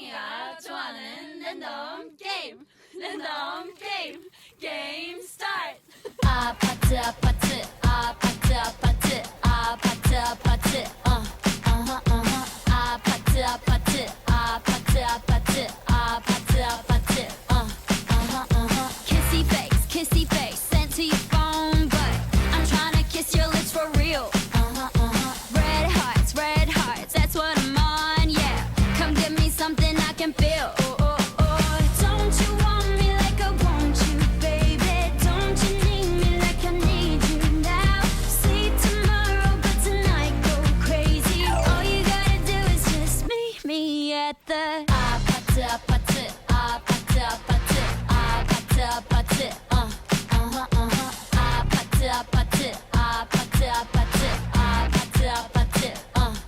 오생이가 좋아하는 랜덤 게임 랜덤 게임 스타트. 아파트 아파트 아파트 아파트 아파트 아파트 아파트 아파트 아파트 아파트 아파트 아파트 kissy face sent to your phone but I'm trying to kiss your lips for real. Red hearts, that's what I'm on, yeah. Come give me something I can feel. Don't you want me like I want you, baby? Don't you need me like I need you now? See tomorrow, but tonight go crazy. All you gotta do is just meet me at the